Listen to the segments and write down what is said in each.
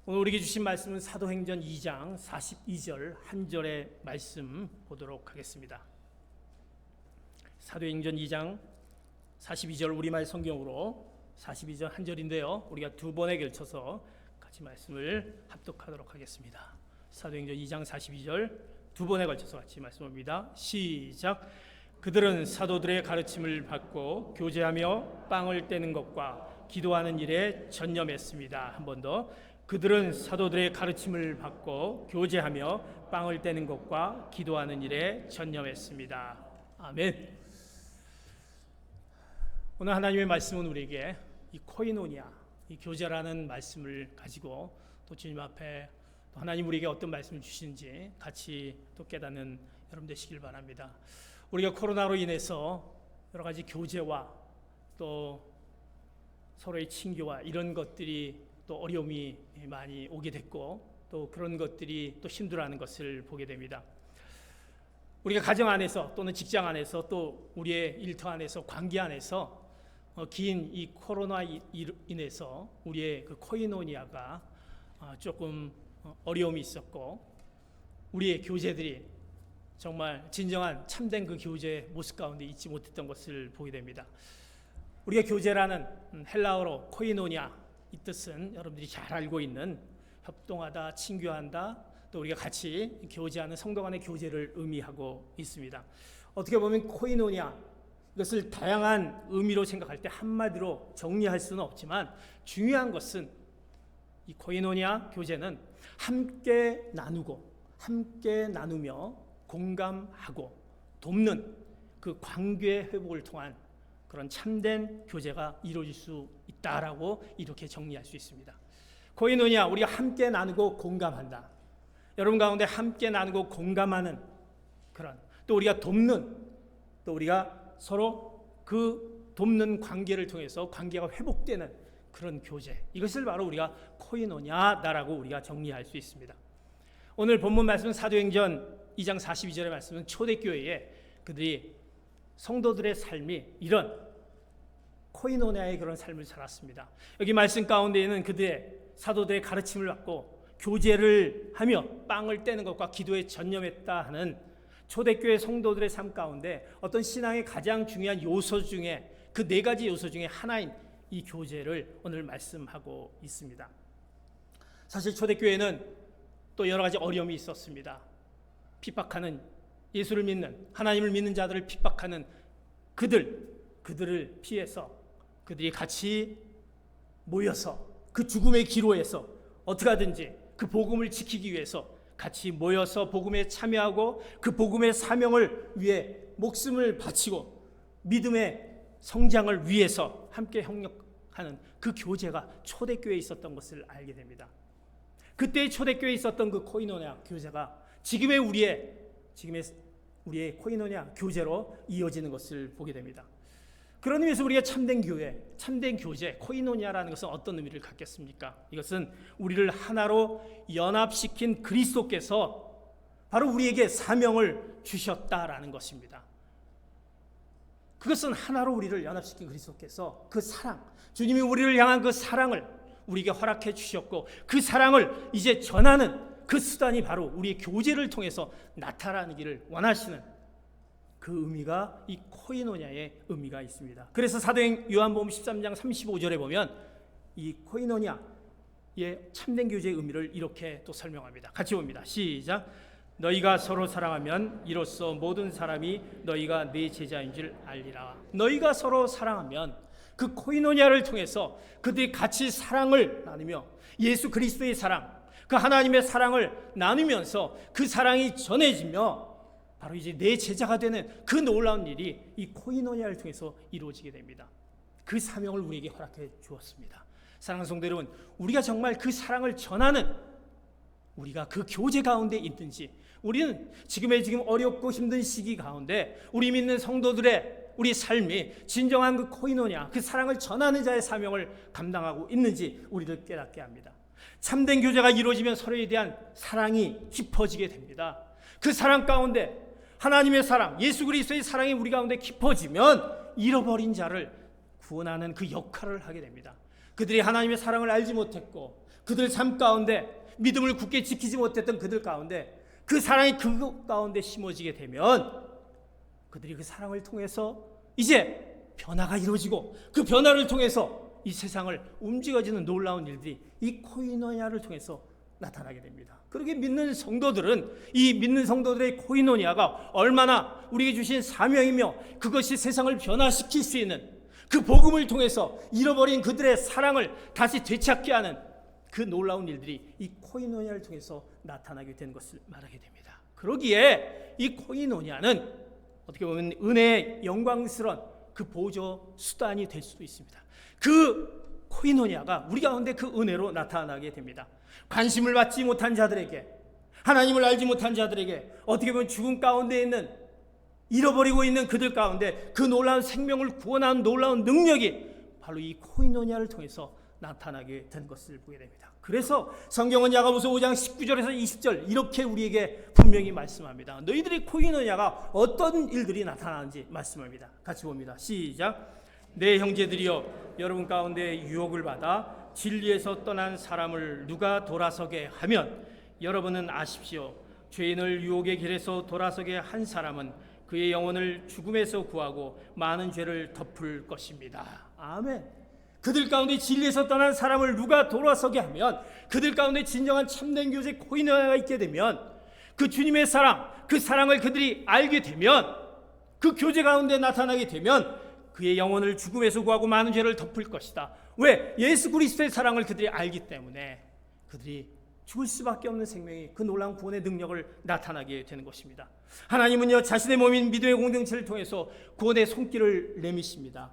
오늘 우리에게 주신 말씀은 사도행전 2장 42절 한 절의 말씀 보도록 하겠습니다. 사도행전 2장 42절 우리말 성경으로 42절 한 절인데요, 우리가 두 번에 걸쳐서 같이 말씀을 합독하도록 하겠습니다. 사도행전 2장 42절 두 번에 걸쳐서 같이 말씀합니다. 시작. 그들은 사도들의 가르침을 받고 교제하며 빵을 떼는 것과 기도하는 일에 전념했습니다. 한 번 더. 그들은 사도들의 가르침을 받고 교제하며 빵을 떼는 것과 기도하는 일에 전념했습니다. 아멘. 오늘 하나님의 말씀은 우리에게 이 코이노니아, 이 교제라는 말씀을 가지고 또 주님 앞에 또 하나님 우리에게 어떤 말씀을 주시는지 같이 또 깨닫는 여러분 되시길 바랍니다. 우리가 코로나로 인해서 여러 가지 교제와 또 서로의 친교와 이런 것들이 또 어려움이 많이 오게 됐고 또 그런 것들이 또 힘들어하는 것을 보게 됩니다. 우리가 가정 안에서 또는 직장 안에서 또 우리의 일터 안에서 관계 안에서 긴 이 코로나 인해서 우리의 그 코이노니아가 조금 어려움이 있었고 우리의 교제들이 정말 진정한 참된 그 교제의 모습 가운데 있지 못했던 것을 보게 됩니다. 우리가 교제라는 헬라어로 코이노니아 이 뜻은 여러분들이 잘 알고 있는 협동하다, 친교한다, 또 우리가 같이 교제하는 성도 간의 교제를 의미하고 있습니다. 어떻게 보면 코이노니아 이것을 다양한 의미로 생각할 때 한마디로 정리할 수는 없지만 중요한 것은 이 코이노니아 교제는 함께 나누고 함께 나누며 공감하고 돕는 그 관계 회복을 통한 그런 참된 교제가 이루어질 수 있다라고 이렇게 정리할 수 있습니다. 코이노니아, 우리가 함께 나누고 공감한다. 여러분 가운데 함께 나누고 공감하는 그런 또 우리가 돕는 또 우리가 서로 그 돕는 관계를 통해서 관계가 회복되는 그런 교제, 이것을 바로 우리가 코이노니아다라고 우리가 정리할 수 있습니다. 오늘 본문 말씀은 사도행전 2장 42절의 말씀은 초대교회에 그들이 성도들의 삶이 이런 코이노니아의 그런 삶을 살았습니다. 여기 말씀 가운데에는 그들의 사도들의 가르침을 받고 교제를 하며 빵을 떼는 것과 기도에 전념했다 하는 초대교회 성도들의 삶 가운데 어떤 신앙의 가장 중요한 요소 중에 그 네 가지 요소 중에 하나인 이 교제를 오늘 말씀하고 있습니다. 사실 초대교회는 또 여러 가지 어려움이 있었습니다. 핍박하는 예수를 믿는 하나님을 믿는 자들을 핍박하는 그들을 피해서 그들이 같이 모여서 그 죽음의 기로에서 어떻게 하든지 그 복음을 지키기 위해서 같이 모여서 복음에 참여하고 그 복음의 사명을 위해 목숨을 바치고 믿음의 성장을 위해서 함께 협력하는 그 교제가 초대교회에 있었던 것을 알게 됩니다. 그때 초대교회에 있었던 그 코이노니아 교제가 지금의 우리의 코이노니아 교제로 이어지는 것을 보게 됩니다. 그런 의미에서 우리가 참된 교회, 참된 교제, 코이노니아라는 것은 어떤 의미를 갖겠습니까? 이것은 우리를 하나로 연합시킨 그리스도께서 바로 우리에게 사명을 주셨다라는 것입니다. 그것은 하나로 우리를 연합시킨 그리스도께서 그 사랑, 주님이 우리를 향한 그 사랑을 우리에게 허락해 주셨고 그 사랑을 이제 전하는 그 수단이 바로 우리의 교제를 통해서 나타나기를 원하시는 그 의미가 이 코이노니아의 의미가 있습니다. 그래서 사도행 요한복음 13장 35절에 보면 이 코이노니아의 참된 교제의 의미를 이렇게 또 설명합니다. 같이 봅니다. 시작. 너희가 서로 사랑하면 이로써 모든 사람이 너희가 내 제자인 줄 알리라. 너희가 서로 사랑하면 그 코이노니아를 통해서 그들이 같이 사랑을 나누며 예수 그리스도의 사랑, 그 하나님의 사랑을 나누면서 그 사랑이 전해지며 바로 이제 내 제자가 되는 그 놀라운 일이 이 코이노니아를 통해서 이루어지게 됩니다. 그 사명을 우리에게 허락해 주었습니다. 사랑하는 성도 여러분, 우리가 정말 그 사랑을 전하는 우리가 그 교제 가운데 있든지 우리는 지금 어렵고 힘든 시기 가운데 우리 믿는 성도들의 우리 삶이 진정한 그 코이노니아, 그 사랑을 전하는 자의 사명을 감당하고 있는지 우리를 깨닫게 합니다. 참된 교제가 이루어지면 서로에 대한 사랑이 깊어지게 됩니다. 그 사랑 가운데 하나님의 사랑, 예수 그리스도의 사랑이 우리 가운데 깊어지면 잃어버린 자를 구원하는 그 역할을 하게 됩니다. 그들이 하나님의 사랑을 알지 못했고 그들 삶 가운데 믿음을 굳게 지키지 못했던 그들 가운데 그 사랑이 그 가운데 심어지게 되면 그들이 그 사랑을 통해서 이제 변화가 이루어지고 그 변화를 통해서 이 세상을 움직여지는 놀라운 일들이 이 코이노니아를 통해서 나타나게 됩니다. 그렇게 믿는 성도들은 이 믿는 성도들의 코이노니아가 얼마나 우리에게 주신 사명이며 그것이 세상을 변화시킬 수 있는 그 복음을 통해서 잃어버린 그들의 사랑을 다시 되찾게 하는 그 놀라운 일들이 이 코이노니아를 통해서 나타나게 된 것을 말하게 됩니다. 그러기에 이 코이노니아는 어떻게 보면 은혜의 영광스러운 그 보조 수단이 될 수도 있습니다. 그 코이노니아가 우리 가운데 그 은혜로 나타나게 됩니다. 관심을 받지 못한 자들에게, 하나님을 알지 못한 자들에게, 어떻게 보면 죽음 가운데 있는, 잃어버리고 있는 그들 가운데 그 놀라운 생명을 구원하는 놀라운 능력이 바로 이 코이노니아를 통해서 나타나게 된 것을 보게 됩니다. 그래서 성경은 야고보서 5장 19절에서 20절 이렇게 우리에게 분명히 말씀합니다. 너희들의 코이노니아가 어떤 일들이 나타나는지 말씀합니다. 같이 봅니다. 시작. 내 형제들이여, 여러분 가운데 유혹을 받아 진리에서 떠난 사람을 누가 돌아서게 하면 여러분은 아십시오. 죄인을 유혹의 길에서 돌아서게 한 사람은 그의 영혼을 죽음에서 구하고 많은 죄를 덮을 것입니다. 아멘. 그들 가운데 진리에서 떠난 사람을 누가 돌아서게 하면, 그들 가운데 진정한 참된 교제 코이노니아가 있게 되면, 그 주님의 사랑, 그 사랑을 그들이 알게 되면, 그 교제 가운데 나타나게 되면 그의 영혼을 죽음에서 구하고 많은 죄를 덮을 것이다. 왜? 예수 그리스도의 사랑을 그들이 알기 때문에 그들이 죽을 수밖에 없는 생명이 그 놀라운 구원의 능력을 나타나게 되는 것입니다. 하나님은요, 자신의 몸인 믿음의 공동체를 통해서 구원의 손길을 내미십니다.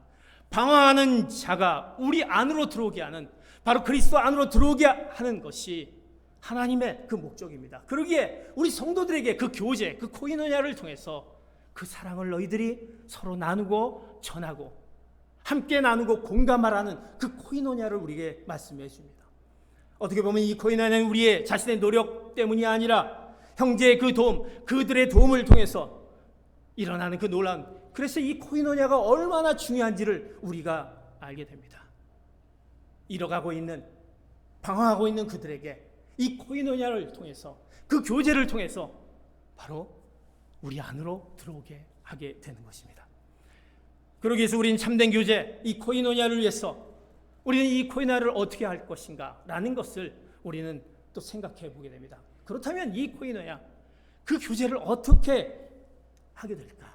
방황하는 자가 우리 안으로 들어오게 하는, 바로 그리스도 안으로 들어오게 하는 것이 하나님의 그 목적입니다. 그러기에 우리 성도들에게 그 교제, 그 코이노니아를 통해서 그 사랑을 너희들이 서로 나누고 전하고 함께 나누고 공감하라는 그 코이노니아를 우리에게 말씀해 줍니다. 어떻게 보면 이 코이노니아는 우리의 자신의 노력 때문이 아니라 형제의 그 도움, 그들의 도움을 통해서 일어나는 그 놀라운, 그래서 이 코이노니아가 얼마나 중요한지를 우리가 알게 됩니다. 잃어가고 있는, 방황하고 있는 그들에게 이 코이노니아를 통해서, 그 교제를 통해서 바로 우리 안으로 들어오게 하게 되는 것입니다. 그러기 위해서 우리는 참된 교제, 이 코이노니아를 위해서 우리는 이 코이노니아를 어떻게 할 것인가 라는 것을 우리는 또 생각해 보게 됩니다. 그렇다면 이 코이노니아, 그 교제를 어떻게 하게 될까?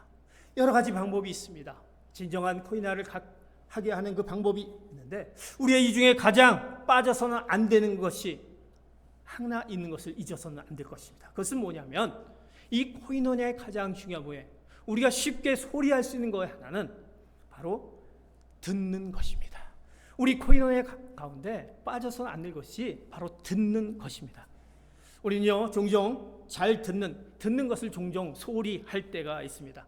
여러 가지 방법이 있습니다. 진정한 코이노니아를 하게 하는 그 방법이 있는데, 우리의 이 중에 가장 빠져서는 안 되는 것이 하나 있는 것을 잊어서는 안 될 것입니다. 그것은 뭐냐면, 이 코이노니아의 가장 중요한 거에 우리가 쉽게 소리할 수 있는 거에 하나는 바로 듣는 것입니다. 우리 코이노니아 가운데 빠져서는 안 될 것이 바로 듣는 것입니다. 우리는요, 종종 잘 듣는 것을 종종 소홀히 할 때가 있습니다.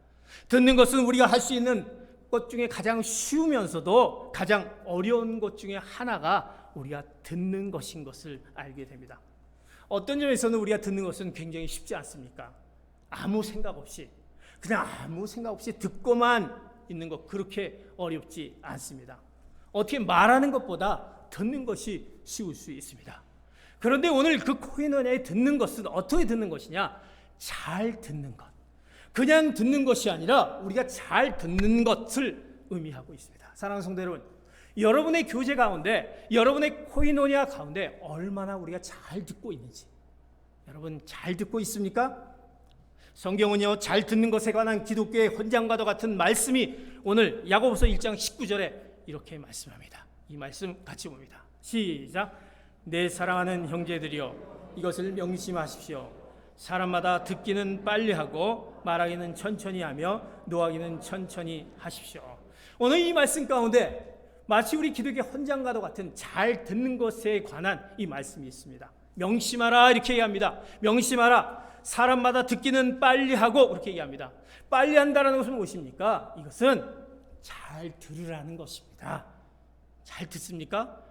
듣는 것은 우리가 할 수 있는 것 중에 가장 쉬우면서도 가장 어려운 것 중에 하나가 우리가 듣는 것인 것을 알게 됩니다. 어떤 점에서는 우리가 듣는 것은 굉장히 쉽지 않습니까? 아무 생각 없이, 그냥 아무 생각 없이 듣고만 있는 것, 그렇게 어렵지 않습니다. 어떻게 말하는 것보다 듣는 것이 쉬울 수 있습니다. 그런데 오늘 그 코이노니아에 듣는 것은 어떻게 듣는 것이냐? 잘 듣는 것. 그냥 듣는 것이 아니라 우리가 잘 듣는 것을 의미하고 있습니다. 사랑하는 성도 여러분, 여러분의 교제 가운데, 여러분의 코이노니아 가운데 얼마나 우리가 잘 듣고 있는지, 여러분 잘 듣고 있습니까? 성경은요, 잘 듣는 것에 관한 기독교의 헌장과도 같은 말씀이 오늘 야고보서 1장 19절에 이렇게 말씀합니다. 이 말씀 같이 봅니다. 시작. 내 사랑하는 형제들이여, 이것을 명심하십시오. 사람마다 듣기는 빨리 하고 말하기는 천천히 하며 노하기는 천천히 하십시오. 오늘 이 말씀 가운데 마치 우리 기독교의 헌장과도 같은 잘 듣는 것에 관한 이 말씀이 있습니다. 명심하라, 이렇게 얘기합니다. 명심하라. 사람마다 듣기는 빨리 하고, 그렇게 얘기합니다. 빨리 한다는 것은 무엇입니까? 이것은 잘 들으라는 것입니다. 잘 듣습니까?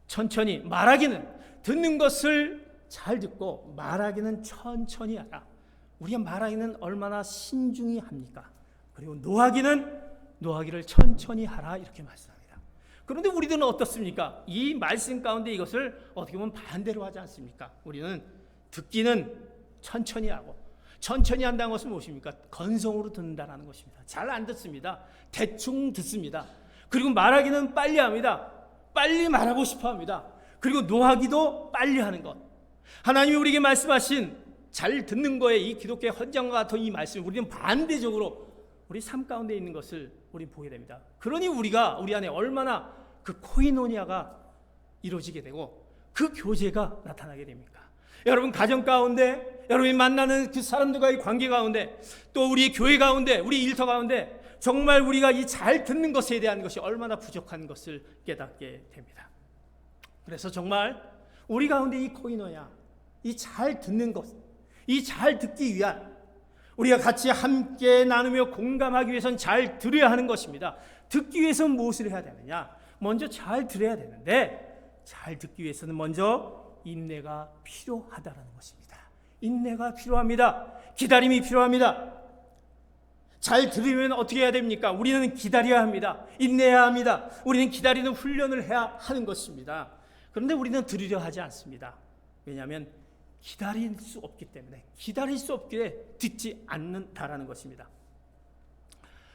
천천히, 말하기는, 듣는 것을 잘 듣고 말하기는 천천히 하라. 우리가 말하기는 얼마나 신중히 합니까? 그리고 노하기를 천천히 하라, 이렇게 말씀합니다. 그런데 우리들은 어떻습니까? 이 말씀 가운데 이것을 어떻게 보면 반대로 하지 않습니까? 우리는 듣기는 천천히 하고, 천천히 한다는 것은 무엇입니까? 건성으로 듣는다는 것입니다. 잘 안 듣습니다. 대충 듣습니다. 그리고 말하기는 빨리 합니다. 빨리 말하고 싶어 합니다. 그리고 노하기도 빨리 하는 것. 하나님이 우리에게 말씀하신 잘 듣는 거에 이 기독교의 헌장과 같은 이 말씀, 우리는 반대적으로 우리 삶 가운데 있는 것을 우리 보게 됩니다. 그러니 우리가 우리 안에 얼마나 그 코이노니아가 이루어지게 되고 그 교제가 나타나게 됩니까? 여러분 가정 가운데, 여러분이 만나는 그 사람들과의 관계 가운데, 또 우리 교회 가운데, 우리 일터 가운데 정말 우리가 이 잘 듣는 것에 대한 것이 얼마나 부족한 것을 깨닫게 됩니다. 그래서 정말 우리 가운데 이 코이노니아, 이 잘 듣는 것, 이 잘 듣기 위한, 우리가 같이 함께 나누며 공감하기 위해서는 잘 들어야 하는 것입니다. 듣기 위해서는 무엇을 해야 되느냐? 먼저 잘 들어야 되는데, 잘 듣기 위해서는 먼저 인내가 필요하다는 것입니다. 인내가 필요합니다. 기다림이 필요합니다. 잘 들으면 어떻게 해야 됩니까? 우리는 기다려야 합니다. 인내해야 합니다. 우리는 기다리는 훈련을 해야 하는 것입니다. 그런데 우리는 들으려 하지 않습니다. 왜냐하면 기다릴 수 없기 때문에, 기다릴 수 없기에 듣지 않는다라는 것입니다.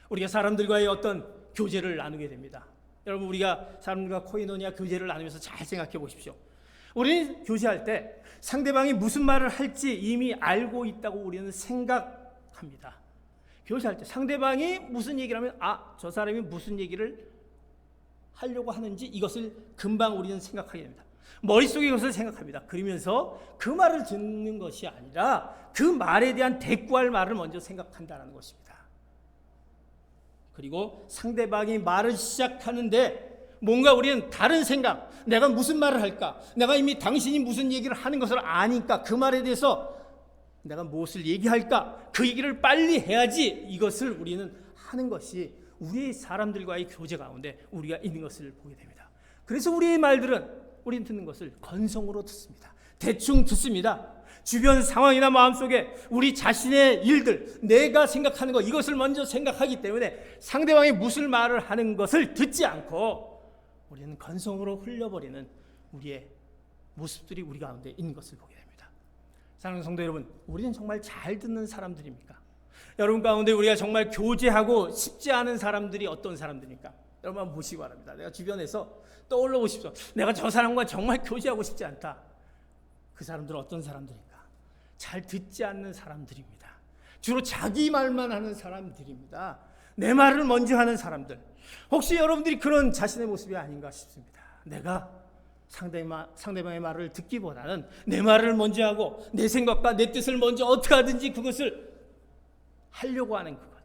우리가 사람들과의 어떤 교제를 나누게 됩니다. 여러분, 우리가 사람들과 코이노니아 교제를 나누면서 잘 생각해 보십시오. 우리는 교제할 때 상대방이 무슨 말을 할지 이미 알고 있다고 우리는 생각합니다. 교제할 때 상대방이 무슨 얘기를 하면, 저 사람이 무슨 얘기를 하려고 하는지 이것을 금방 우리는 생각하게 됩니다. 머릿속에 이것을 생각합니다. 그러면서 그 말을 듣는 것이 아니라 그 말에 대한 대꾸할 말을 먼저 생각한다는 것입니다. 그리고 상대방이 말을 시작하는데 뭔가 우리는 다른 생각, 내가 무슨 말을 할까? 내가 이미 당신이 무슨 얘기를 하는 것을 아니까 그 말에 대해서 내가 무엇을 얘기할까? 그 얘기를 빨리 해야지. 이것을 우리는 하는 것이 우리 사람들과의 교제 가운데 우리가 있는 것을 보게 됩니다. 그래서 우리의 말들은, 우리는 듣는 것을 건성으로 듣습니다. 대충 듣습니다. 주변 상황이나 마음속에 우리 자신의 일들, 내가 생각하는 것, 이것을 먼저 생각하기 때문에 상대방이 무슨 말을 하는 것을 듣지 않고 우리는 건성으로 흘려버리는 우리의 모습들이 우리 가운데 있는 것을 보게 됩니다. 사랑하는 성도 여러분, 우리는 정말 잘 듣는 사람들입니까? 여러분 가운데 우리가 정말 교제하고 싶지 않은 사람들이 어떤 사람들입니까? 여러분 한번 보시기 바랍니다. 내가 주변에서 떠올려 보십시오. 내가 저 사람과 정말 교제하고 싶지 않다. 그 사람들은 어떤 사람들인가? 잘 듣지 않는 사람들입니다. 주로 자기 말만 하는 사람들입니다. 내 말을 먼저 하는 사람들. 혹시 여러분들이 그런 자신의 모습이 아닌가 싶습니다. 내가 상대방의 말을 듣기보다는 내 말을 먼저 하고 내 생각과 내 뜻을 먼저 어떻게 하든지 그것을 하려고 하는 그것.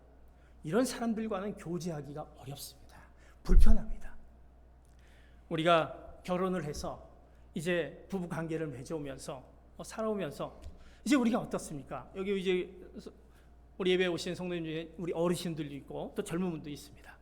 이런 사람들과는 교제하기가 어렵습니다. 불편합니다. 우리가 결혼을 해서 이제 부부 관계를 맺어오면서 살아오면서 이제 우리가 어떻습니까? 여기 이제 우리 예배에 오신 성도님 중에 우리 어르신들도 있고 또 젊은 분도 있습니다.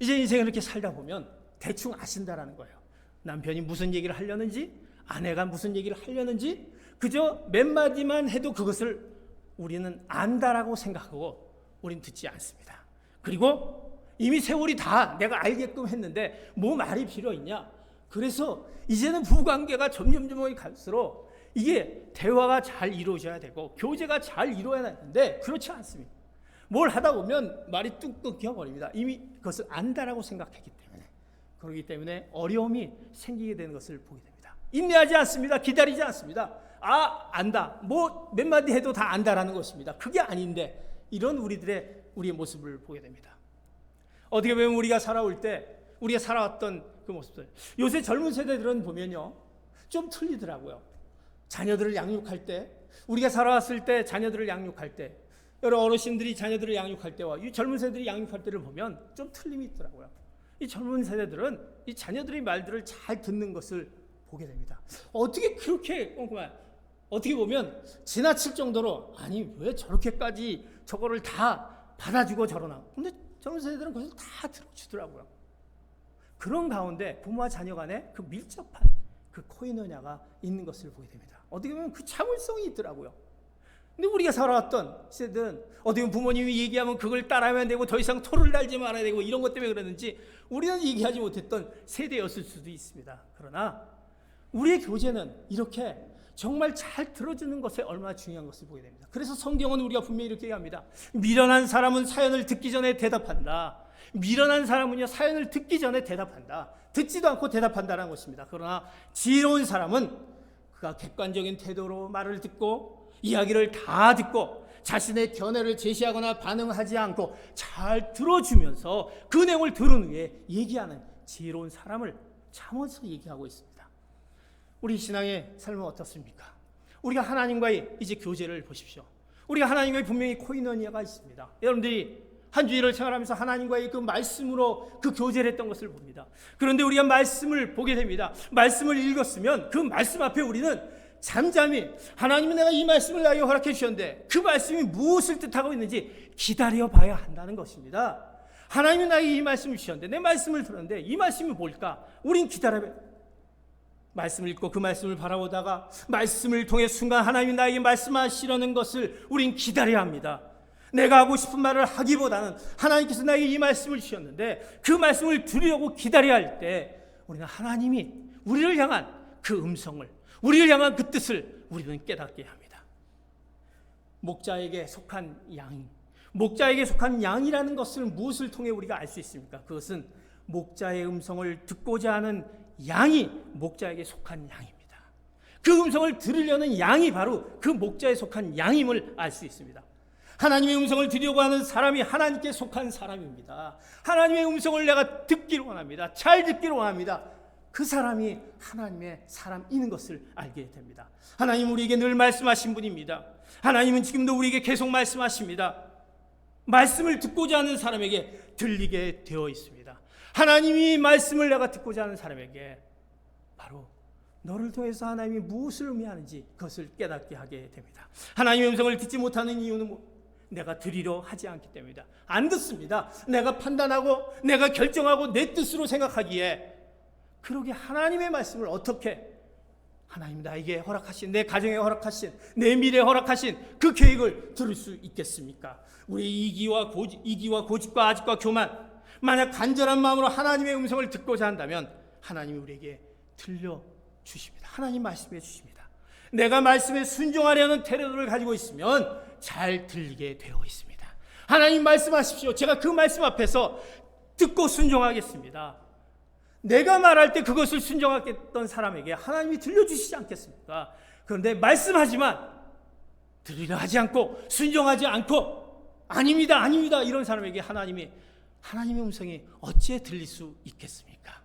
이제 인생을 이렇게 살다 보면 대충 아신다라는 거예요. 남편이 무슨 얘기를 하려는지, 아내가 무슨 얘기를 하려는지 그저 몇 마디만 해도 그것을 우리는 안다라고 생각하고 우리는 듣지 않습니다. 그리고 이미 세월이 다 내가 알게끔 했는데 뭐 말이 필요 있냐? 그래서 이제는 부부관계가 점점 갈수록 이게 대화가 잘 이루어져야 되고 교제가 잘 이루어야 되는데 그렇지 않습니다. 뭘 하다 보면 말이 뚝 끊겨버립니다. 이미 그것을 안다라고 생각했기 때문에. 그렇기 때문에 어려움이 생기게 되는 것을 보게 됩니다. 인내하지 않습니다. 기다리지 않습니다. 안다. 뭐 몇 마디 해도 다 안다라는 것입니다. 그게 아닌데 이런 우리의 모습을 보게 됩니다. 어떻게 보면 우리가 살아올 때 우리가 살아왔던 그 모습들. 요새 젊은 세대들은 보면요. 좀 틀리더라고요. 자녀들을 양육할 때, 우리가 살아왔을 때 자녀들을 양육할 때, 여러 어르신들이 자녀들을 양육할 때와 이 젊은 세대들이 양육할 때를 보면 좀 틀림이 있더라고요. 이 젊은 세대들은 이 자녀들의 말들을 잘 듣는 것을 보게 됩니다. 어떻게 그렇게 어떻게 보면 지나칠 정도로 아니 왜 저렇게까지 저거를 다 받아주고 저러나. 근데 젊은 세대들은 그것을 다 들어주더라고요. 그런 가운데 부모와 자녀 간에 그 밀접한 그 코이노냐가 있는 것을 보게 됩니다. 어떻게 보면 그 참을성이 있더라고요. 근데 우리가 살아왔던 세대는 어디 부모님이 얘기하면 그걸 따라하면 되고 더 이상 토를 달지 말아야 되고 이런 것 때문에 그랬는지 우리는 얘기하지 못했던 세대였을 수도 있습니다. 그러나 우리의 교제는 이렇게 정말 잘 들어주는 것에 얼마나 중요한 것을 보게 됩니다. 그래서 성경은 우리가 분명히 이렇게 얘기합니다. 미련한 사람은 사연을 듣기 전에 대답한다. 미련한 사람은요, 사연을 듣기 전에 대답한다. 듣지도 않고 대답한다는 것입니다. 그러나 지혜로운 사람은 그가 객관적인 태도로 말을 듣고 이야기를 다 듣고 자신의 견해를 제시하거나 반응하지 않고 잘 들어주면서 그 내용을 들은 후에 얘기하는 지혜로운 사람을 참아서 얘기하고 있습니다. 우리 신앙의 삶은 어떻습니까? 우리가 하나님과의 이제 교제를 보십시오. 우리가 하나님과의 분명히 코이노니아가 있습니다. 여러분들이 한 주일을 생활하면서 하나님과의 그 말씀으로 그 교제를 했던 것을 봅니다. 그런데 우리가 말씀을 보게 됩니다. 말씀을 읽었으면 그 말씀 앞에 우리는 잠잠히 하나님은 내가 이 말씀을 나에게 허락해 주셨는데 그 말씀이 무엇을 뜻하고 있는지 기다려 봐야 한다는 것입니다. 하나님이 나에게 이 말씀을 주셨는데 내 말씀을 들었는데 이 말씀이 뭘까? 우린 기다려봐야 말씀을 읽고 그 말씀을 바라보다가 말씀을 통해 순간 하나님이 나에게 말씀하시려는 것을 우린 기다려야 합니다. 내가 하고 싶은 말을 하기보다는 하나님께서 나에게 이 말씀을 주셨는데 그 말씀을 들으려고 기다려야 할 때 우리는 하나님이 우리를 향한 그 음성을, 우리를 향한 그 뜻을 우리는 깨닫게 합니다. 목자에게 속한 양, 목자에게 속한 양이라는 것을 무엇을 통해 우리가 알 수 있습니까? 그것은 목자의 음성을 듣고자 하는 양이 목자에게 속한 양입니다. 그 음성을 들으려는 양이 바로 그 목자에 속한 양임을 알 수 있습니다. 하나님의 음성을 들으려고 하는 사람이 하나님께 속한 사람입니다. 하나님의 음성을 내가 듣기를 원합니다. 잘 듣기를 원합니다. 그 사람이 하나님의 사람인 것을 알게 됩니다. 하나님 우리에게 늘 말씀하신 분입니다. 하나님은 지금도 우리에게 계속 말씀하십니다. 말씀을 듣고자 하는 사람에게 들리게 되어 있습니다. 하나님이 말씀을 내가 듣고자 하는 사람에게 바로 너를 통해서 하나님이 무엇을 의미하는지 그것을 깨닫게 하게 됩니다. 하나님의 음성을 듣지 못하는 이유는 내가 들으려 하지 않기 때문이다. 안 듣습니다. 내가 판단하고 내가 결정하고 내 뜻으로 생각하기에 그러게 하나님의 말씀을 어떻게 하나님 나에게 허락하신 내 가정에 허락하신 내 미래에 허락하신 그 계획을 들을 수 있겠습니까? 우리의 이기와 고집과 아집과 교만 만약 간절한 마음으로 하나님의 음성을 듣고자 한다면 하나님이 우리에게 들려주십니다. 하나님 말씀해 주십니다. 내가 말씀에 순종하려는 태도를 가지고 있으면 잘 들리게 되어 있습니다. 하나님 말씀하십시오. 제가 그 말씀 앞에서 듣고 순종하겠습니다. 내가 말할 때 그것을 순종하겠던 사람에게 하나님이 들려주시지 않겠습니까? 그런데 말씀하지만 들으려 하지 않고 순종하지 않고 아닙니다 이런 사람에게 하나님의 음성이 어찌 들릴 수 있겠습니까?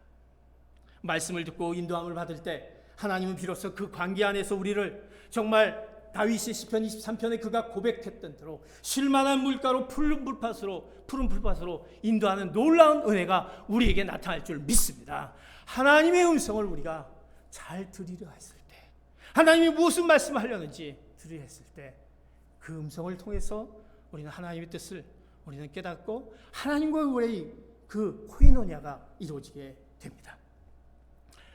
말씀을 듣고 인도함을 받을 때 하나님은 비로소 그 관계 안에서 우리를 정말 다윗이 시편 23편에 그가 고백했던 대로 쉴만한 물가로 푸른 풀밭으로 인도하는 놀라운 은혜가 우리에게 나타날 줄 믿습니다. 하나님의 음성을 우리가 잘 들으려 했을 때, 하나님이 무슨 말씀하려는지 들으려 했을 때 그 음성을 통해서 우리는 하나님의 뜻을 우리는 깨닫고 하나님과 우리의 그 코이노니아가 이루어지게 됩니다.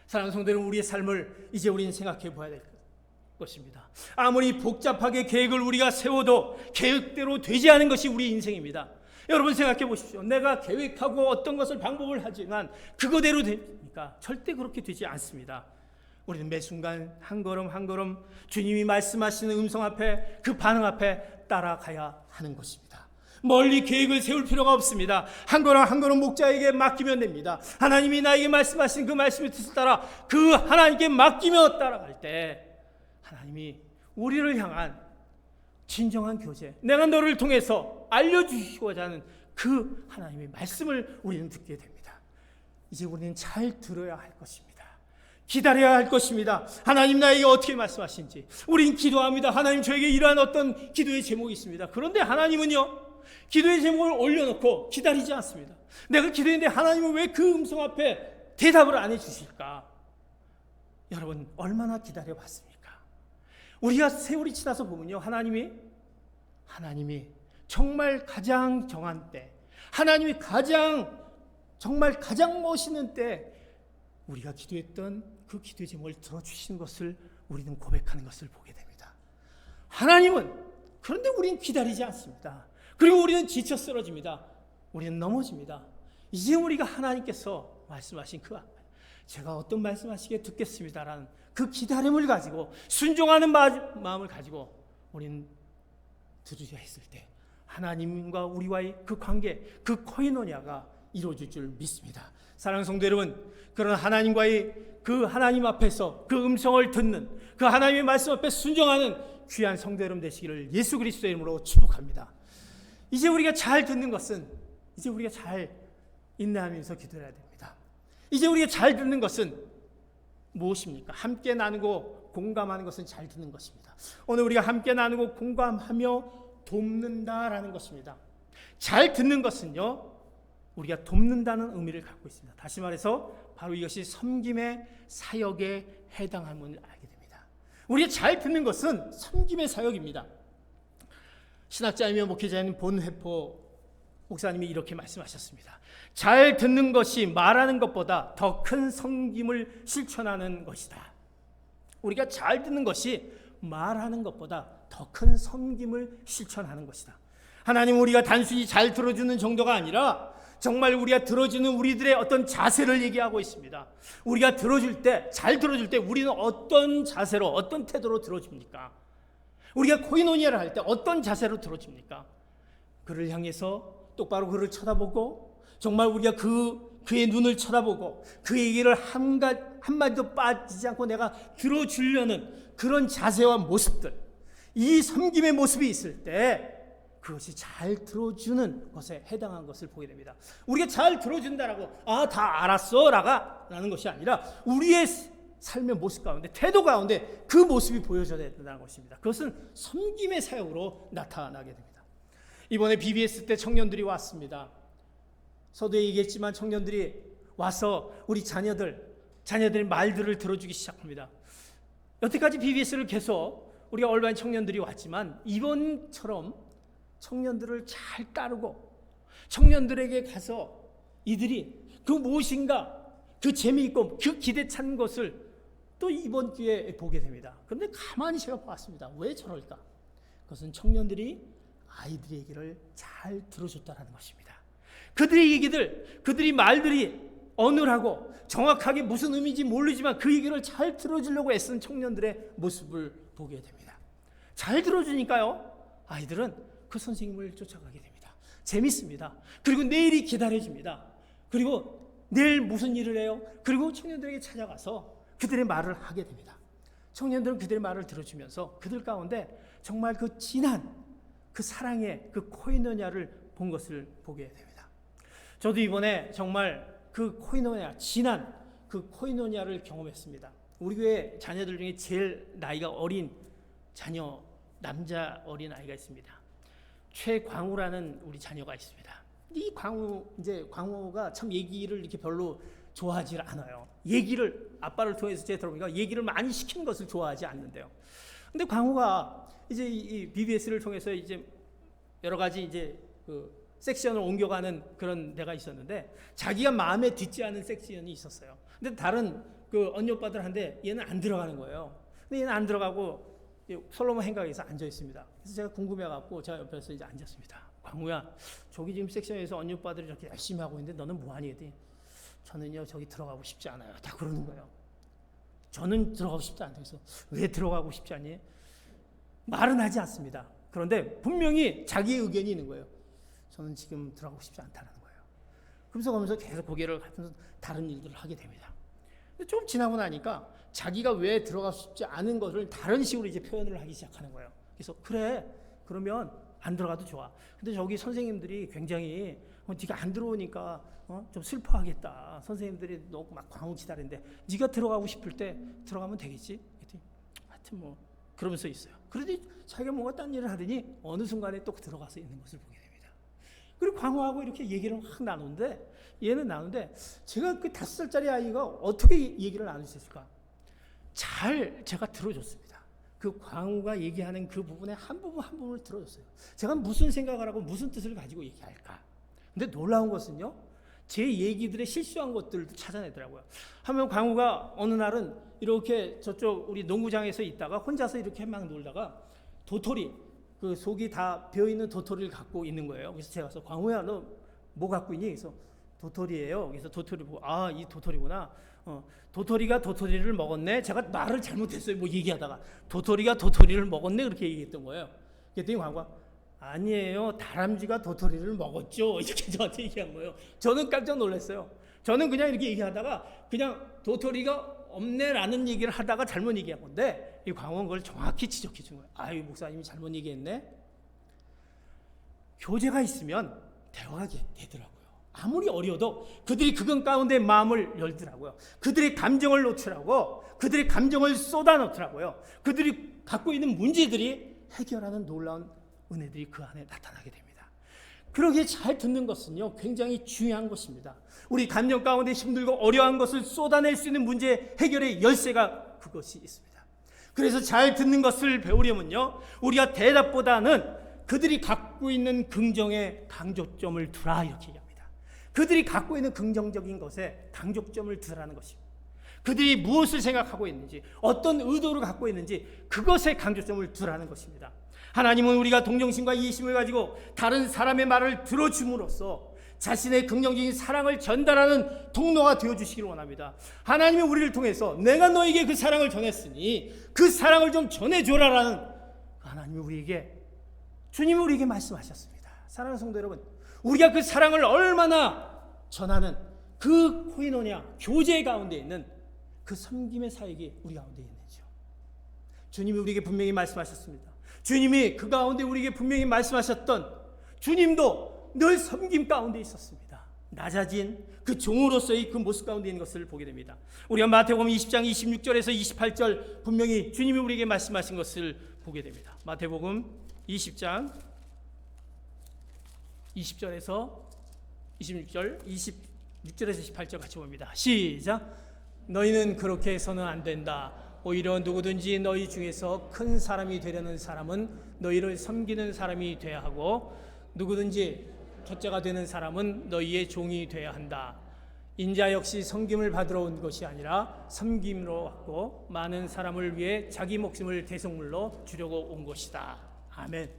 사랑하는 성도들은 우리의 삶을 이제 우리는 생각해 봐야 될 것입니다. 아무리 복잡하게 계획을 우리가 세워도 계획대로 되지 않은 것이 우리 인생입니다. 여러분 생각해 보십시오. 내가 계획하고 어떤 것을 방법을 하지만 그거대로 되니까 절대 그렇게 되지 않습니다. 우리는 매 순간 한 걸음 한 걸음 주님이 말씀하시는 음성 앞에 그 반응 앞에 따라가야 하는 것입니다. 멀리 계획을 세울 필요가 없습니다. 한 걸음 한 걸음 목자에게 맡기면 됩니다. 하나님이 나에게 말씀하신 그 말씀의 뜻을 따라 그 하나님께 맡기며 따라갈 때 하나님이 우리를 향한 진정한 교제, 내가 너를 통해서 알려주시고자 하는 그 하나님의 말씀을 우리는 듣게 됩니다. 이제 우리는 잘 들어야 할 것입니다. 기다려야 할 것입니다. 하나님 나에게 어떻게 말씀하신지 우리는 기도합니다. 하나님 저에게 이러한 어떤 기도의 제목이 있습니다. 그런데 하나님은요 기도의 제목을 올려놓고 기다리지 않습니다. 내가 기도했는데 하나님은 왜 그 음성 앞에 대답을 안 해주실까? 여러분 얼마나 기다려봤습니까? 우리가 세월이 지나서 보면요 하나님이 정말 가장 정한 때, 하나님이 정말 가장 멋있는 때 우리가 기도했던 그 기도의 제목을 들어주시는 것을 우리는 고백하는 것을 보게 됩니다. 하나님은 그런데 우리는 기다리지 않습니다. 그리고 우리는 지쳐 쓰러집니다. 우리는 넘어집니다. 이제 우리가 하나님께서 말씀하신 제가 어떤 말씀하시게 듣겠습니다라는 그 기다림을 가지고 순종하는 마음을 가지고 우리는 들으려 했을 때 하나님과 우리와의 그 관계, 그 코이노니아가 이루어질 줄 믿습니다. 사랑하는 성도 여러분, 그런 하나님과의 그 하나님 앞에서 그 음성을 듣는 그 하나님의 말씀 앞에 순종하는 귀한 성도 여러분 되시기를 예수 그리스도의 이름으로 축복합니다. 이제 우리가 잘 듣는 것은 이제 우리가 잘 인내하면서 기도해야 됩니다. 이제 우리가 잘 듣는 것은 무엇입니까? 함께 나누고 공감하는 것은 잘 듣는 것입니다. 오늘 우리가 함께 나누고 공감하며 돕는다라는 것입니다. 잘 듣는 것은요, 우리가 돕는다는 의미를 갖고 있습니다. 다시 말해서 바로 이것이 섬김의 사역에 해당함을 알게 됩니다. 우리가 잘 듣는 것은 섬김의 사역입니다. 신학자이며 목회자인 본회포 목사님이 이렇게 말씀하셨습니다. 잘 듣는 것이 말하는 것보다 더 큰 섬김을 실천하는 것이다. 우리가 잘 듣는 것이 말하는 것보다 더 큰 섬김을 실천하는 것이다. 하나님, 우리가 단순히 잘 들어주는 정도가 아니라 정말 우리가 들어주는 우리들의 어떤 자세를 얘기하고 있습니다. 우리가 들어줄 때, 잘 들어줄 때 우리는 어떤 자세로, 어떤 태도로 들어줍니까? 우리가 코이노니아를 할 때 어떤 자세로 들어줍니까? 그를 향해서 똑바로 그를 쳐다보고 정말 우리가 그의 눈을 쳐다보고 그 얘기를 한마디도 빠지지 않고 내가 들어주려는 그런 자세와 모습들, 이 섬김의 모습이 있을 때 그것이 잘 들어주는 것에 해당한 것을 보게 됩니다. 우리가 잘 들어준다라고 다 알았어 라는 것이 아니라 우리의 삶의 모습 가운데, 태도 가운데 그 모습이 보여져야 된다는 것입니다. 그것은 섬김의 사역으로 나타나게 됩니다. 이번에 BBS 때 청년들이 왔습니다. 서두에 얘기했지만 청년들이 와서 우리 자녀들의 말들을 들어주기 시작합니다. 여태까지 BBS를 계속 우리가 얼마나 청년들이 왔지만 이번처럼 청년들을 잘 따르고 청년들에게 가서 이들이 그 무엇인가 그 재미있고 그 기대 찬 것을 또 이번 기회에 보게 됩니다. 그런데 가만히 제가 봤습니다. 왜 저럴까? 그것은 청년들이 아이들의 얘기를 잘 들어줬다는 것입니다. 그들의 얘기들, 그들의 말들이 어눌하고 정확하게 무슨 의미인지 모르지만 그 얘기를 잘 들어주려고 애쓴 청년들의 모습을 보게 됩니다. 잘 들어주니까요, 아이들은 그 선생님을 쫓아가게 됩니다. 재밌습니다. 그리고 내일이 기다려집니다. 그리고 내일 무슨 일을 해요? 그리고 청년들에게 찾아가서 그들의 말을 하게 됩니다. 청년들은 그들의 말을 들어주면서 그들 가운데 정말 그 진한 그 사랑의 그 코이노니아를 본 것을 보게 됩니다. 저도 이번에 정말 그 코이노니아, 진한 그 코이노니아를 경험했습니다. 우리 교회 자녀들 중에 제일 나이가 어린 자녀, 남자 어린 아이가 있습니다. 최광우라는 우리 자녀가 있습니다. 이 광우가 참 얘기를 이렇게 별로 좋아하지 않아요. 얘기를 아빠를 통해서 제가 들어보니까 얘기를 많이 시키는 것을 좋아하지 않는데요. 근데 광우가 이제 이 BBS를 통해서 이제 여러 가지 이제 그 섹션을 옮겨가는 그런 데가 있었는데 자기가 마음에 듣지 않은 섹션이 있었어요. 근데 다른 그 언니 오빠들한테 얘는 안 들어가는 거예요. 근데 얘는 안 들어가고 솔로몬 행각에서 앉아 있습니다. 그래서 제가 궁금해갖고 제가 옆에서 이제 앉았습니다. 광우야, 저기 지금 섹션에서 언니 오빠들이 이렇게 열심히 하고 있는데 너는 뭐하니? 했더니 저는요 저기 들어가고 싶지 않아요. 다 그러는 거예요. 저는 들어가고 싶지 않다. 그래서 왜 들어가고 싶지 않니? 말은 하지 않습니다. 그런데 분명히 자기의 의견이 있는 거예요. 저는 지금 들어가고 싶지 않다는 거예요. 그러면서 계속 고개를 가면서 다른 일들을 하게 됩니다. 근데 좀 지나고 나니까 자기가 왜 들어가고 싶지 않은 것을 다른 식으로 이제 표현을 하기 시작하는 거예요. 그래서 그래, 그러면 안 들어가도 좋아. 근데 저기 선생님들이 굉장히 네가 안 들어오니까 좀 슬퍼하겠다. 선생님들이 너 막 광우 기다리는데 네가 들어가고 싶을 때 들어가면 되겠지. 하여튼 뭐 그러면서 있어요. 그런데 자기가 뭔가 딴 일을 하더니 어느 순간에 또 들어가서 있는 것을 보게 됩니다. 그리고 광우하고 이렇게 얘기를 확 나누는데 얘는 나누는데 제가 그 5살짜리 아이가 어떻게 얘기를 나눌 수 있을까? 잘 제가 들어줬습니다. 그 광우가 얘기하는 그 부분의 한 부분을 들어줬어요. 제가 무슨 생각을 하고 무슨 뜻을 가지고 얘기할까? 근데 놀라운 것은요, 제 얘기들의 실수한 것들도 찾아내더라고요. 하면 광우가 어느 날은 이렇게 저쪽 우리 농구장에서 있다가 혼자서 이렇게 막 놀다가 도토리, 그 속이 다 비어있는 도토리를 갖고 있는 거예요. 그래서 제가 가서 광호야 너 뭐 갖고 있니? 그래서 도토리예요. 그래서 도토리 보고 이 도토리구나. 도토리가 도토리를 먹었네. 제가 말을 잘못했어요. 뭐 얘기하다가 도토리가 도토리를 먹었네 그렇게 얘기했던 거예요. 그랬더니 광호가 아니에요. 다람쥐가 도토리를 먹었죠. 이렇게 저한테 얘기한 거예요. 저는 깜짝 놀랐어요. 저는 그냥 이렇게 얘기하다가 그냥 도토리가 없네라는 얘기를 하다가 잘못 얘기한 건데 이 광호는 그걸 정확히 지적해 준 거예요. 아유 목사님이 잘못 얘기했네. 교제가 있으면 대화가 되더라고요. 아무리 어려도 그들이 그건 가운데 마음을 열더라고요. 그들의 감정을 놓더라고. 그들의 감정을 쏟아놓더라고요. 그들이 갖고 있는 문제들이 해결하는 놀라운 은혜들이 그 안에 나타나게 됩니다. 그러기에 잘 듣는 것은요 굉장히 중요한 것입니다. 우리 감정 가운데 힘들고 어려운 것을 쏟아낼 수 있는 문제 해결의 열쇠가 그것이 있습니다. 그래서 잘 듣는 것을 배우려면요 우리가 대답보다는 그들이 갖고 있는 긍정에 강조점을 두라 이렇게 얘기합니다. 그들이 갖고 있는 긍정적인 것에 강조점을 두라는 것입니다. 그들이 무엇을 생각하고 있는지 어떤 의도를 갖고 있는지 그것에 강조점을 두라는 것입니다. 하나님은 우리가 동정심과 이해심을 가지고 다른 사람의 말을 들어줌으로써 자신의 긍정적인 사랑을 전달하는 통로가 되어주시기를 원합니다. 하나님이 우리를 통해서 내가 너에게 그 사랑을 전했으니 그 사랑을 좀 전해줘라라는 하나님이 주님이 우리에게 말씀하셨습니다. 사랑하는 성도 여러분, 우리가 그 사랑을 얼마나 전하는 그 코이노냐 교제 가운데 있는 그 섬김의 사역이 우리 가운데 있는지요. 주님이 우리에게 분명히 말씀하셨습니다. 주님이 그 가운데 우리에게 분명히 말씀하셨던 주님도 늘 섬김 가운데 있었습니다. 낮아진 그 종으로서의 그 모습 가운데 있는 것을 보게 됩니다. 우리가 마태복음 20장 26절에서 28절 분명히 주님이 우리에게 말씀하신 것을 보게 됩니다. 마태복음 20장 20절에서 26절 26절에서 28절 같이 봅니다. 시작. 너희는 그렇게 해서는 안 된다. 오히려 누구든지 너희 중에서 큰 사람이 되려는 사람은 너희를 섬기는 사람이 돼야 하고 누구든지 첫째가 되는 사람은 너희의 종이 돼야 한다. 인자 역시 섬김을 받으러 온 것이 아니라 섬김으로 왔고 많은 사람을 위해 자기 목숨을 대속물로 주려고 온 것이다. 아멘.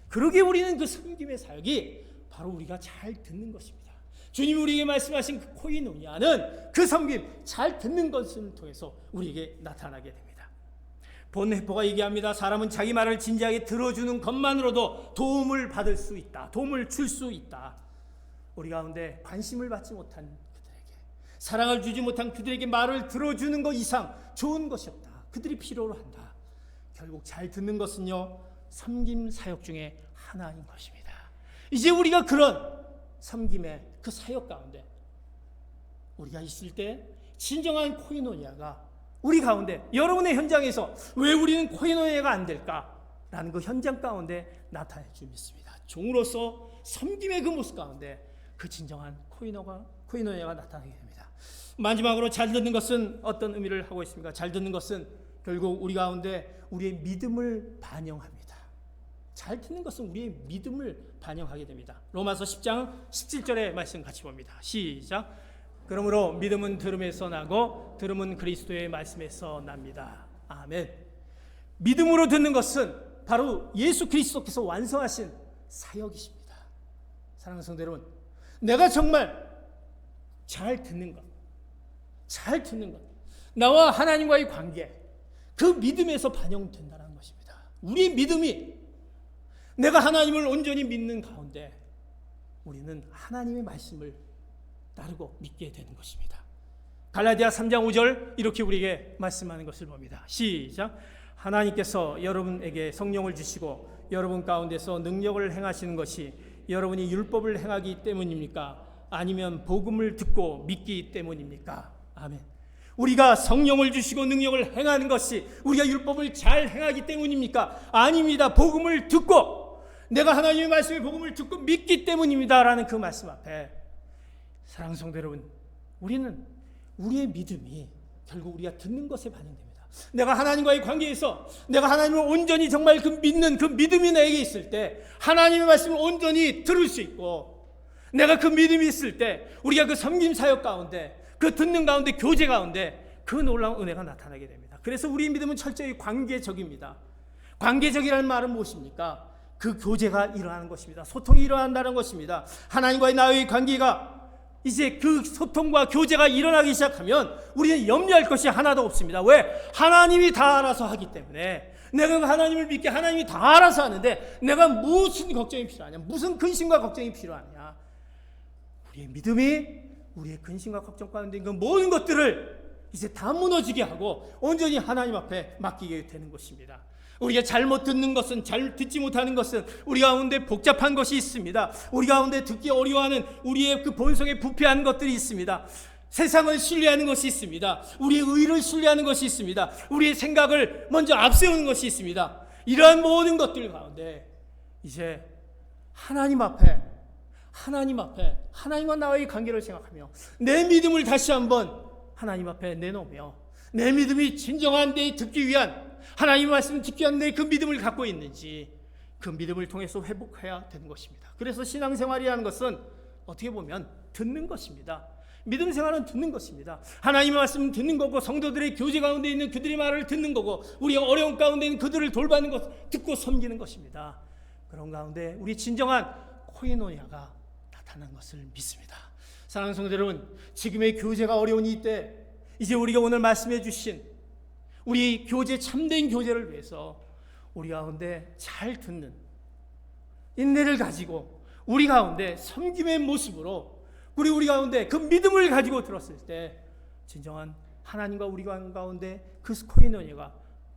그러기에 우리는 그 섬김의 사역이 바로 우리가 잘 듣는 것입니다. 주님이 우리에게 말씀하신 그 코이노니아는 그 섬김, 잘 듣는 것을 통해서 우리에게 나타나게 됩니다. 본해포가 얘기합니다. 사람은 자기 말을 진지하게 들어주는 것만으로도 도움을 받을 수 있다. 도움을 줄 수 있다. 우리 가운데 관심을 받지 못한 그들에게, 사랑을 주지 못한 그들에게 말을 들어주는 것 이상 좋은 것이 없다. 그들이 필요로 한다. 결국 잘 듣는 것은요 섬김 사역 중에 하나인 것입니다. 이제 우리가 그런 섬김의 그 사역 가운데 우리가 있을 때 진정한 코이노니아가 우리 가운데 여러분의 현장에서 왜 우리는 코이노니아가 안 될까라는 그 현장 가운데 나타날 줄 믿습니다. 종으로서 섬김의 그 모습 가운데 그 진정한 코이노니아가 나타나게 됩니다. 마지막으로 잘 듣는 것은 어떤 의미를 하고 있습니까? 잘 듣는 것은 결국 우리 가운데 우리의 믿음을 반영합니다. 잘 듣는 것은 우리의 믿음을 반영하게 됩니다. 로마서 10장 17절의 말씀 같이 봅니다. 시작. 그러므로 믿음은 들음에서 나고 들음은 그리스도의 말씀에서 납니다. 아멘. 믿음으로 듣는 것은 바로 예수 그리스도께서 완성하신 사역이십니다. 사랑하는 성도 여러분, 내가 정말 잘 듣는 것, 나와 하나님과의 관계, 그 믿음에서 반영된다는 것입니다. 우리의 믿음이 내가 하나님을 온전히 믿는 가운데 우리는 하나님의 말씀을 따르고 믿게 되는 것입니다. 갈라디아 3장 5절 이렇게 우리에게 말씀하는 것을 봅니다. 시작. 하나님께서 여러분에게 성령을 주시고 여러분 가운데서 능력을 행하시는 것이 여러분이 율법을 행하기 때문입니까? 아니면 복음을 듣고 믿기 때문입니까? 아멘. 우리가 성령을 주시고 능력을 행하는 것이 우리가 율법을 잘 행하기 때문입니까? 아닙니다. 복음을 듣고 내가 하나님의 말씀의 복음을 듣고 믿기 때문입니다 라는 그 말씀 앞에 사랑하는 성도 여러분, 우리는 우리의 믿음이 결국 우리가 듣는 것에 반영됩니다. 내가 하나님과의 관계에서 내가 하나님을 온전히 정말 그 믿는 그 믿음이 내게 있을 때 하나님의 말씀을 온전히 들을 수 있고 내가 그 믿음이 있을 때 우리가 그 섬김 사역 가운데 그 듣는 가운데 교제 가운데 그 놀라운 은혜가 나타나게 됩니다. 그래서 우리의 믿음은 철저히 관계적입니다. 관계적이라는 말은 무엇입니까? 그 교제가 일어나는 것입니다. 소통이 일어난다는 것입니다. 하나님과의 나의 관계가 이제 그 소통과 교제가 일어나기 시작하면 우리는 염려할 것이 하나도 없습니다. 왜? 하나님이 다 알아서 하기 때문에. 내가 하나님을 믿게 하나님이 다 알아서 하는데 내가 무슨 걱정이 필요하냐? 무슨 근심과 걱정이 필요하냐? 우리의 믿음이 우리의 근심과 걱정 가운데 있는 모든 것들을 이제 다 무너지게 하고 온전히 하나님 앞에 맡기게 되는 것입니다. 우리가 잘못 듣는 것은, 잘 듣지 못하는 것은 우리 가운데 복잡한 것이 있습니다. 우리 가운데 듣기 어려워하는 우리의 그 본성에 부패한 것들이 있습니다. 세상을 신뢰하는 것이 있습니다. 우리의 의를 신뢰하는 것이 있습니다. 우리의 생각을 먼저 앞세우는 것이 있습니다. 이러한 모든 것들 가운데 이제 하나님 앞에 하나님과 나와의 관계를 생각하며 내 믿음을 다시 한번 하나님 앞에 내놓으며 내 믿음이 진정한 내 듣기 위한 하나님의 말씀을 듣기 위한 내 그 믿음을 갖고 있는지 그 믿음을 통해서 회복해야 되는 것입니다. 그래서 신앙생활이라는 것은 어떻게 보면 듣는 것입니다. 믿음 생활은 듣는 것입니다. 하나님의 말씀은 듣는 거고 성도들의 교제 가운데 있는 그들의 말을 듣는 거고 우리가 어려운 가운데 있는 그들을 돌보는 것, 듣고 섬기는 것입니다. 그런 가운데 우리 진정한 코이노니아가 나타난 것을 믿습니다. 사랑하는 성도 여러분, 지금의 교제가 어려운 이때 이제 우리가 오늘 말씀해 주신 우리 교제, 참된 교제를 위해서 우리 가운데 잘 듣는 인내를 가지고 우리 가운데 섬김의 모습으로 우리 가운데 그 믿음을 가지고 들었을 때 진정한 하나님과 우리 가운데 그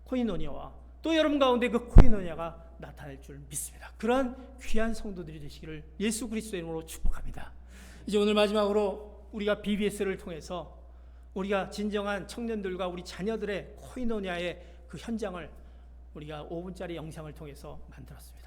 코이노니아와 또 여러분 가운데 그 코이노니아가 나타날 줄 믿습니다. 그러한 귀한 성도들이 되시기를 예수 그리스도의 이름으로 축복합니다. 이제 오늘 마지막으로 우리가 BBS를 통해서 우리가 진정한 청년들과 우리 자녀들의 코이노니아의 그 현장을 우리가 5분짜리 영상을 통해서 만들었습니다.